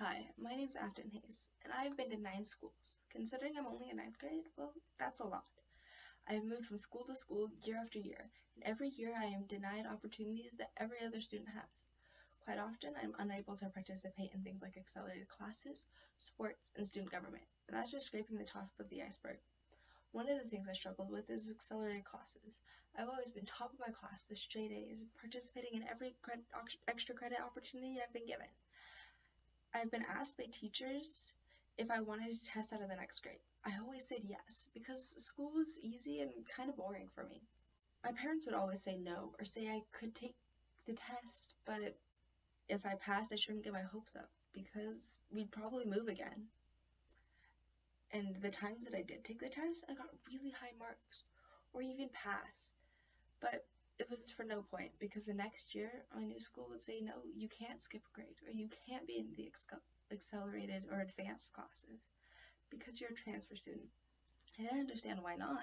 Hi, my name's Afton Hayes, and I've been to 9 schools. Considering I'm only in ninth grade, well, that's a lot. I've moved from school to school year after year, and every year I am denied opportunities that every other student has. Quite often, I'm unable to participate in things like accelerated classes, sports, and student government, and that's just scraping the top of the iceberg. One of the things I struggled with is accelerated classes. I've always been top of my class with straight A's, participating in every extra credit opportunity I've been given. I've been asked by teachers if I wanted to test out of the next grade. I always said yes, because school was easy and kind of boring for me. My parents would always say no, or say I could take the test, but if I passed, I shouldn't get my hopes up, because we'd probably move again. And the times that I did take the test, I got really high marks, or even pass. But it was for no point, because the next year, my new school would say, no, you can't skip a grade, or you can't be in the accelerated or advanced classes, because you're a transfer student. I didn't understand why not.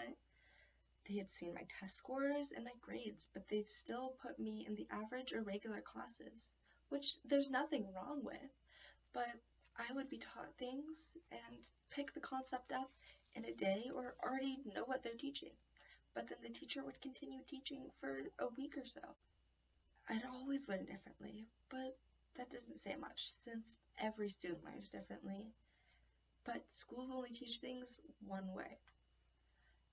They had seen my test scores and my grades, but they still put me in the average or regular classes, which there's nothing wrong with, but I would be taught things and pick the concept up in a day or already know what they're teaching. But then the teacher would continue teaching for a week or so. I'd always learn differently, but that doesn't say much since every student learns differently. But schools only teach things one way.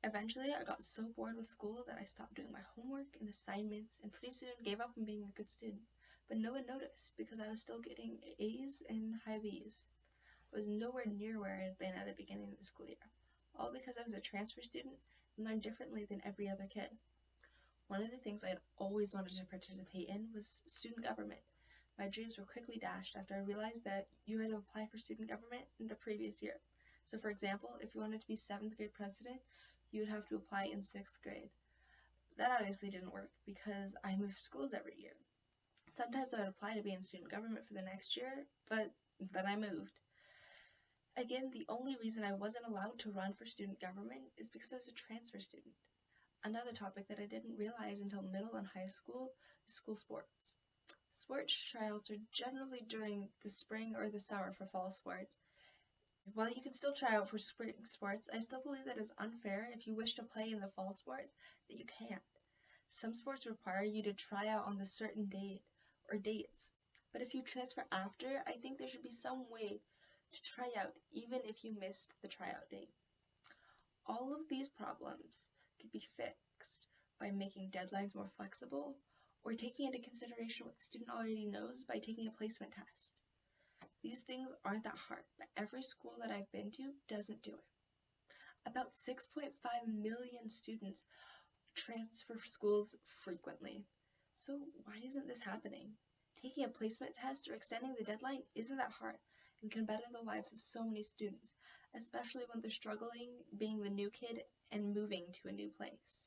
Eventually, I got so bored with school that I stopped doing my homework and assignments and pretty soon gave up on being a good student. But no one noticed because I was still getting A's and high B's. I was nowhere near where I had been at the beginning of the school year, all because I was a transfer student and learned differently than every other kid. One of the things I had always wanted to participate in was student government. My dreams were quickly dashed after I realized that you had to apply for student government in the previous year. So for example, if you wanted to be 7th grade president, you would have to apply in 6th grade. That obviously didn't work because I moved schools every year. Sometimes I would apply to be in student government for the next year, but then I moved. Again, the only reason I wasn't allowed to run for student government is because I was a transfer student. Another topic that I didn't realize until middle and high school is school sports. Sports tryouts are generally during the spring or the summer for fall sports. While you can still try out for spring sports, I still believe that it's unfair if you wish to play in the fall sports that you can't. Some sports require you to try out on the certain date or dates. But if you transfer after, I think there should be some way to try out even if you missed the tryout date. All of these problems could be fixed by making deadlines more flexible or taking into consideration what the student already knows by taking a placement test. These things aren't that hard, but every school that I've been to doesn't do it. About 6.5 million students transfer schools frequently. So why isn't this happening? Taking a placement test or extending the deadline isn't that hard and can better the lives of so many students, especially when they're struggling being the new kid and moving to a new place.